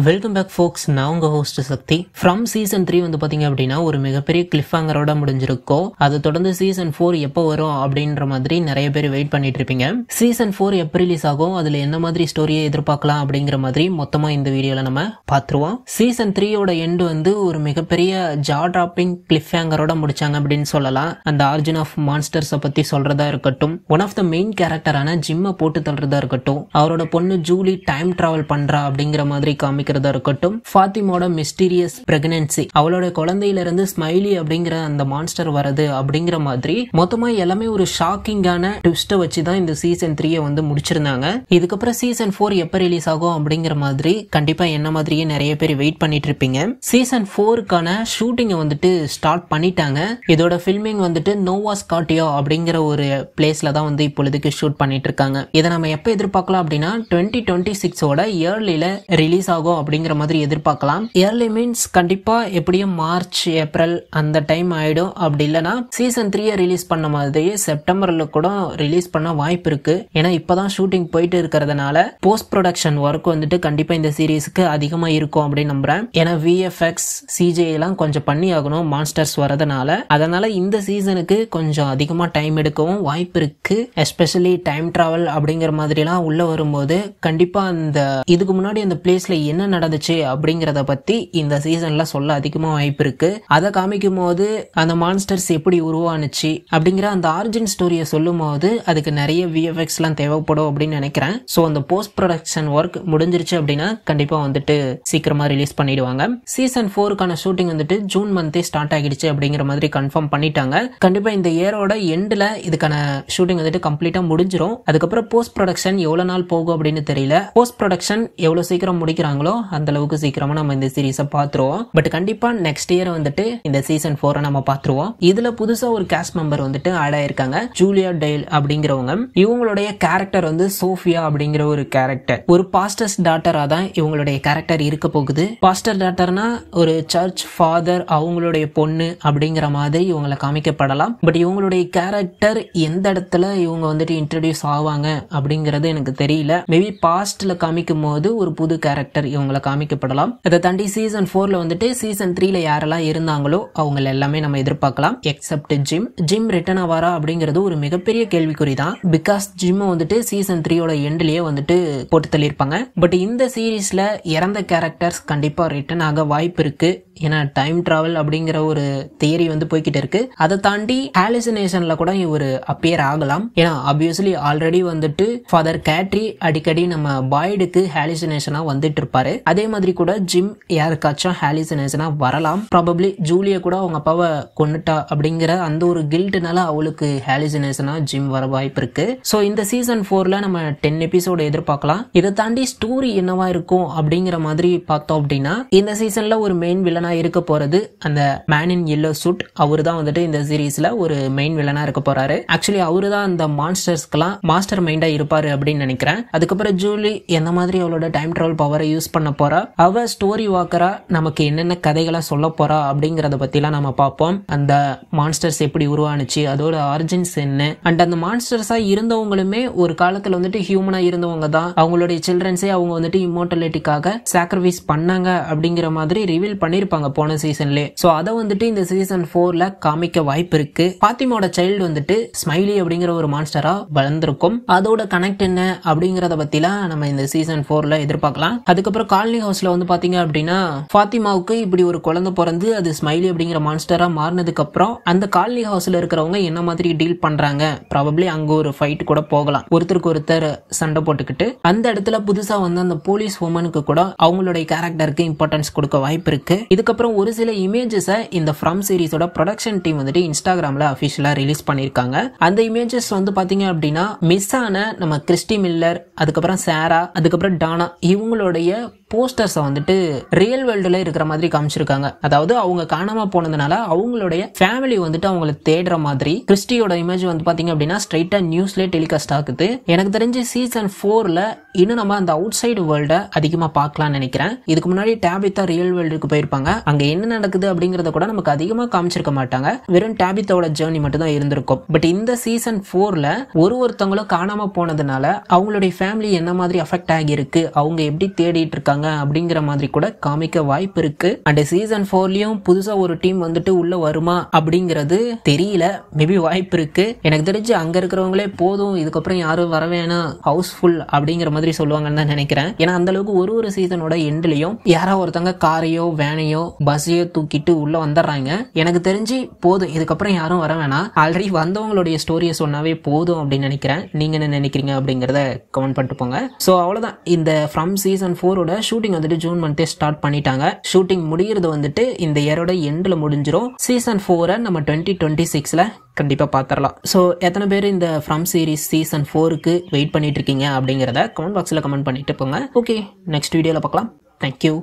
Welcome back ஃபோக்ஸ். நான் உங்க host Sakthi. From season 3 வந்து பாத்தீங்க அப்படின்னா ஒரு மிகப்பெரிய கிளிஃப் ஹேங்கரோட முடிஞ்சிருக்கோம். அதை தொடர்ந்து சீசன் 4 எப்போ வரும் அப்படின்ற மாதிரி நிறைய பேர் வெயிட் பண்ணிட்டு இருப்பீங்க. சீசன் 4 எப்போ ரிலீஸ் ஆகும், அதுல என்ன மாதிரி ஸ்டோரியை எதிர்பார்க்கலாம் அப்படிங்கிற மாதிரி மொத்தமா இந்த வீடியோல நம்ம பாத்துருவோம். சீசன் 3யோட எண்டு வந்து ஒரு மிகப்பெரிய ஜா டிராப்பிங் கிளிஃப் ஹேங்கரோட முடிச்சாங்க அப்படின்னு சொல்லலாம். அந்த ஆரிஜின் ஆஃப் மான்ஸ்டர்ஸ் பத்தி சொல்றதா இருக்கட்டும், ஒன் ஆஃப் த மெயின் கேரக்டரான ஜிம்மை போட்டு தள்ளுறதா இருக்கட்டும், அவரோட பொண்ணு ஜூலி டைம் டிராவல் பண்றா அப்படிங்கிற மாதிரி காமிக்கிறதா இருக்கட்டும், ஃபாத்திமாவோட மிஸ்டீரியஸ் பிரெக்னன்சி, அவளோட குழந்தையில இருந்து ஸ்மைலி அப்படிங்கிற அந்த மான்ஸ்டர் வரது அப்படிங்கிற மாதிரி மொத்தமா எல்லாமே ஒரு ஷாக்கிங்கான ட்விஸ்ட வச்சுதான் இந்த சீசன் 3 வந்து முடிச்சிருந்தாங்க. இதுக்கப்புறம் சீசன் 4 எப்ப ரிலீஸ் ஆகும் அப்படிங்கிற மாதிரி கண்டிப்பா என்ன மாதிரியே நிறைய பேர் வெயிட் பண்ணிட்டு இருப்பீங்க. சீசன் 4க்கான ஷூட்டிங் வந்துட்டு ஸ்டார்ட் பண்ணிட்டாங்க. இதோட ஃபில்மிங் வந்துட்டு நோவா ஸ்காட்டியா அப்படிங்கிற ஒரு பிளேஸ்ல தான் வந்து இப்பொழுதுக்கு ஷூட் பண்ணிட்டு இருக்காங்க. இதை நம்ம எப்ப எதிர்பார்க்கலாம் அப்படின்னா 2026ஓட இயர்லில ரிலீஸ் ஆகும் அப்படிங்கிற மாதிரி எதிர்பார்க்கலாம். இயர்லி மீன்ஸ் கண்டிப்பா எப்படியும் மார்ச் ஏப்ரல் அந்த டைம் ஆயிடும். அப்படி இல்லைன்னா சீசன் 3 ரிலீஸ் பண்ண மாதிரியே செப்டம்பர்ல கூட ரிலீஸ் பண்ண வாய்ப்பு இருக்கு. ஏன்னா இப்பதான் ஷூட்டிங் போயிட்டு இருக்கிறதுனால போஸ்ட் ப்ரொடக்ஷன் ஒர்க் வந்துட்டு கண்டிப்பா இந்த சீரீஸ்க்கு அதிகமா இருக்கும் அப்படின்னு நம்புறேன். ஏன்னா VFX CGI எல்லாம் கொஞ்சம் பண்ணி ஆகணும் மான்ஸ்டர்ஸ் வரதுனால. அதனால இந்த சீசனுக்கு கொஞ்சம் அதிகமா டைம் எடுக்கவும் வாய்ப்பு இருக்கு. எஸ்பெஷலி டைம் டிராவல் அப்படிங்கிற மாதிரி எல்லாம் உள்ள வரும்போது கண்டிப்பா அந்த இதுக்கு முன்னாடி அந்த பிளேஸ்ல என்ன நடந்துச்சு அப்படிங்கறத பத்தி இந்த சீசன்ல சொல்ல அதிகமா வாய்ப்பு இருக்கு. அதை காமிக்கும் போது அந்த மான்ஸ்டர்ஸ் எப்படி உருவானுச்சு அப்படிங்கிற அந்த ஆரிஜின் ஸ்டோரியை சொல்லும் போது அதுக்கு நிறைய VFX எல்லாம் தேவைப்படும் அப்படின்னு நினைக்கிறேன். சோ அந்த போஸ்ட் ப்ரொடக்ஷன் ஒர்க் முடிஞ்சிருச்சு அப்படின்னா கண்டிப்பா வந்துட்டு சீக்கிரமா ரிலீஸ் பண்ணிடுவாங்க. சீசன் 4க்கான ஷூட்டிங் வந்துட்டு ஜூன் மந்தே ஸ்டார்ட் ஆகிடுச்சு அப்படிங்கிற மாதிரி கன்ஃபார்ம் பண்ணிட்டாங்க. கண்டிப்பா இந்த இயரோட எண்ட்ல இதுக்கான ஷூட்டிங் வந்துட்டு கம்ப்ளீட்டா முடிஞ்சிரும். அதுக்கப்புறம் போஸ்ட் ப்ரொடக்ஷன் எவ்வளவு நாள் போகும் அப்படின்னு தெரியல. போஸ்ட் ப்ரொடக்ஷன் எவ்வளவு சீக்கிரம் முடிக்கிறாங்களோ அந்த அளவுக்கு சீக்கிரமா நம்ம இந்த சீரீஸை பாத்துருவோம். பட் கண்டிப்பா நெக்ஸ்ட் இயர் வந்துட்டு இந்த சீசன் 4 நம்ம பாத்துருவோம். இதுல புதுசா ஒரு கேஸ்ட் மெம்பர் வந்துட்டு ஆட் ஆயிருக்காங்க, ஜூலியா டெய்ல் அப்படிங்கிறவங்க. இவங்களுடைய கேரக்டர் வந்து சோஃபியா அப்படிங்கிற ஒரு கேரக்டர். ஒரு பாஸ்டர்ஸ் டாட்டரா தான் இவங்களுடைய கேரக்டர் இருக்க போகுது. பாஸ்டர் டாட்டர்னா ஒரு சர்ச் ஃபாதர், அவங்களுடைய பொண்ணு அப்படிங்கிற மாதிரி இவங்களை காமிக்கப்படலாம். பட் இவங்களுடைய கேரக்டர் எந்த இடத்துல இவங்க வந்துட்டு இன்ட்ரோடியூஸ் ஆவாங்க அப்படிங்கறது எனக்கு தெரியல. மேபி பாஸ்ட்ல காமிக்கும் போது ஒரு புது கேரக்டர் இவங்களை காமிக்கப்படலாம். அதை தாண்டி சீசன் 4ல வந்துட்டு சீசன் 3ல யாரெல்லாம் இருந்தாங்களோ அவங்க எல்லாமே நம்ம எதிர்பார்க்கலாம் எக்ஸப்ட் ஜிம். ஜிம் ரிட்டர்ன் ஆவாரா அப்படிங்கிறது ஒரு மிகப்பெரிய கேள்விக்குறி தான். பிகாஸ் ஜிம் வந்துட்டு சீசன் 3யோட எண்ட்லயே வந்துட்டு போட்டு தள்ளியிருப்பாங்க. பட் இந்த சீரீஸ்ல இறந்த கேரக்டர்ஸ் கண்டிப்பா ரிட்டர்ன் ஆக வாய்ப்பு இருக்கு. ஏன்னா டைம் டிராவல் அப்படிங்கிற ஒரு தியரி வந்து போய்கிட்டு இருக்கு. அதை தாண்டி ஹாலுசினேஷன்ல கூட இவர் அப்பியர் ஆகலாம். ஏன்னா ஆப்வியஸ்லி ஆல்ரெடி வந்துட்டு ஃபாதர் கேட்ரி அடிக்கடி நம்ம பாய்டுக்கு ஹாலுசினேஷனா வந்துட்டு இருப்பாரு. அதே மாதிரி கூட ஜிம் யாருக்காச்சும் ஹாலுசினேஷனா வரலாம். ப்ராபப்ளி ஜூலிய கூட அவங்க அப்பாவை கொன்னுட்டா அப்படிங்கிற அந்த ஒரு கில்ட்னால அவளுக்கு ஹாலுசினேஷனா ஜிம் வர வாய்ப்பு இருக்கு. சோ இந்த சீசன் 4ல நம்ம 10 எபிசோடு எதிர்பார்க்கலாம். இதை தாண்டி ஸ்டோரி என்னவா இருக்கும் அப்படிங்கிற மாதிரி பார்த்தோம் அப்படின்னா இந்த சீசன்ல ஒரு மெயின் வில்லனா இருக்க போறது அந்த மேன் இன் yellow சூட். அவரு தான் வந்துட்டு இந்த சீரீஸ்ல ஒரு மெயின் வில்லனா இருக்க போறாரு. ஆக்சுவலி அவரு தான் அந்த மான்ஸ்டர்ஸ்க்கெல்லாம் மாஸ்டர் மைண்டா இருப்பாரு அப்படின்னு நினைக்கிறேன். அதுக்கப்புறம் ஜூலி எந்த மாதிரி அவளோட டைம் டிராவல் பவரை யூஸ் பண்ண போறா, அவ ஸ்டோரி வாக்கரா நமக்கு என்னென்ன கதைகளை சொல்ல போறா அப்படிங்கறத பத்திலாம் நம்ம பார்ப்போம். அந்த மான்ஸ்டர்ஸ் எப்படி உருவானுச்சு, அதோட ஆரிஜின்ஸ் என்ன, அண்ட் அந்த மான்ஸ்டர்ஸா இருந்தவங்களுமே ஒரு காலத்துல வந்துட்டு ஹியூமனா இருந்தவங்க தான். அவங்களுடைய சில்ட்ரன்ஸே அவங்க வந்துட்டு இம்மோர்டாலிட்டிக்காக சாக்ரிஃபைஸ் பண்ணாங்க அப்படிங்கிற மாதிரி ரிவீல் பண்ணிருப்பாங்க போன சீசன்ல. சோ அதை வந்துட்டு இந்த சீசன் 4ல காமிக்க வாய்ப்பு இருக்கு. பாத்திமாவோட சைல்டு வந்துட்டு ஸ்மைலி அப்படிங்கிற ஒரு மான்ஸ்டரா வளர்ந்திருக்கும். அதோட கனெக்ட் என்ன அப்படிங்கறத பத்திலாம் நம்ம இந்த சீசன் 4ல எதிர்பார்க்கலாம். அதுக்கப்புறம் காலனி ஹவுஸ்ல வந்து பாத்தீங்க அப்படின்னா ஃபாத்திமாவுக்கு இப்படி ஒரு குழந்தை பிறந்து அது ஸ்மைலி அப்படிங்கிற மான்ஸ்டரா மாறினதுக்கு அப்புறம் அந்த காலனி ஹவுஸ்ல இருக்கிறவங்க என்ன மாதிரி டீல் பண்றாங்க, ப்ராபப்ளி அங்க ஒரு ஃபைட் கூட போகலாம். ஒருத்தருக்கு ஒருத்தர் சண்டை போட்டுக்கிட்டு அந்த இடத்துல புதுசா வந்து அந்த போலீஸ் உமனுக்கு கூட அவங்களுடைய கேரக்டருக்கு இம்பார்ட்டன்ஸ் கொடுக்க வாய்ப்பு இருக்கு. இதுக்கப்புறம் ஒரு சில இமேஜஸை இந்த ஃப்ரம் சீரிஸோட ப்ரொடக்ஷன் டீம் வந்துட்டு இன்ஸ்டாகிராம்ல அபிஷியலா ரிலீஸ் பண்ணிருக்காங்க. அந்த இமேஜஸ் வந்து பாத்தீங்க அப்படின்னா மிஸ் ஆன நம்ம கிறிஸ்டி மில்லர், அதுக்கப்புறம் சாரா, அதுக்கப்புறம் டானா இவங்களுடைய போஸ்டர்ஸ் வந்துட்டு ரியல் வேர்ல்டுல இருக்கிற மாதிரி காமிச்சிருக்காங்க. அதாவது அவங்க காணாம போனதுனால அவங்களுடைய ஃபேமிலி வந்துட்டு அவங்களை தேடுற மாதிரி. கிறிஸ்டியோட இமேஜ் வந்து பாத்தீங்க அப்படின்னா ஸ்ட்ரைட்டா நியூஸ்ல டெலிகாஸ்ட் ஆகுது. எனக்கு தெரிஞ்சு சீசன் 4ல இன்னும் நம்ம அந்த அவுட் சைடு வேர்ல்ட அதிகமா பார்க்கலாம்னு நினைக்கிறேன். இதுக்கு முன்னாடி டேபித்தா ரியல் வேர்ல்டுக்கு போயிருப்பாங்க. அங்க என்ன நடக்குது அப்படிங்கறத கூட நமக்கு அதிகமா காமிச்சிருக்க மாட்டாங்க. வெறும் டேபித்தாவோட ஜேர்னி மட்டும் தான் இருந்திருக்கும். பட் இந்த சீசன் 4ல ஒருத்தவங்களும் காணாம போனதுனால அவங்களுடைய ஃபேமிலி என்ன மாதிரி அஃபெக்ட் ஆகி இருக்கு, அவங்க எப்படி தேடிட்டு இருக்காங்க போறாங்க அப்படிங்கிற மாதிரி கூட காமிக்க வாய்ப்பு இருக்கு. அண்ட் சீசன் 4லயும் புதுசா ஒரு டீம் வந்துட்டு உள்ள வருமா அப்படிங்கிறது தெரியல. மேபி வாய்ப்பு இருக்கு. எனக்கு தெரிஞ்சு அங்க இருக்கிறவங்களே போதும், இதுக்கப்புறம் யாரும் வர வேணாம், ஹவுஸ்ஃபுல் அப்படிங்கிற மாதிரி சொல்லுவாங்கன்னு தான் நினைக்கிறேன். ஏன்னா அந்த அளவுக்கு ஒரு சீசனோட எண்ட்லயும் யாராவது ஒருத்தங்க காரையோ வேனையோ பஸ்ஸையோ தூக்கிட்டு உள்ள வந்துடுறாங்க. எனக்கு தெரிஞ்சு போதும், இதுக்கப்புறம் யாரும் வர வேணாம், ஆல்ரெடி வந்தவங்களுடைய ஸ்டோரியை சொன்னாவே போதும் அப்படின்னு நினைக்கிறேன். நீங்க என்ன நினைக்கிறீங்க அப்படிங்கறத கமெண்ட் பண்ணிட்டு போங்க. சோ அவ்வளவுதான், இந்த ஃப்ரம் சீசன் 4ஓட ஷூட்டிங் வந்துட்டு ஜூன் மந்தே ஸ்டார்ட் பண்ணிட்டாங்க. ஷூட்டிங் முடிகிறது வந்துட்டு இந்த இயரோட எண்ட்ல முடிஞ்சிரும். சீசன் 4 நம்ம 2026ல கண்டிப்பா பாத்திரலாம். சோ எத்தனை பேர் இந்த ஃப்ரம் சீரிஸ் சீசன் 4க்கு வெயிட் பண்ணிட்டு இருக்கீங்க அப்படிங்கறத கமெண்ட் பாக்ஸ்ல கமெண்ட் பண்ணிட்டு போங்க. ஓகே, நெக்ஸ்ட் வீடியோல பார்க்கலாம். தேங்க்யூ.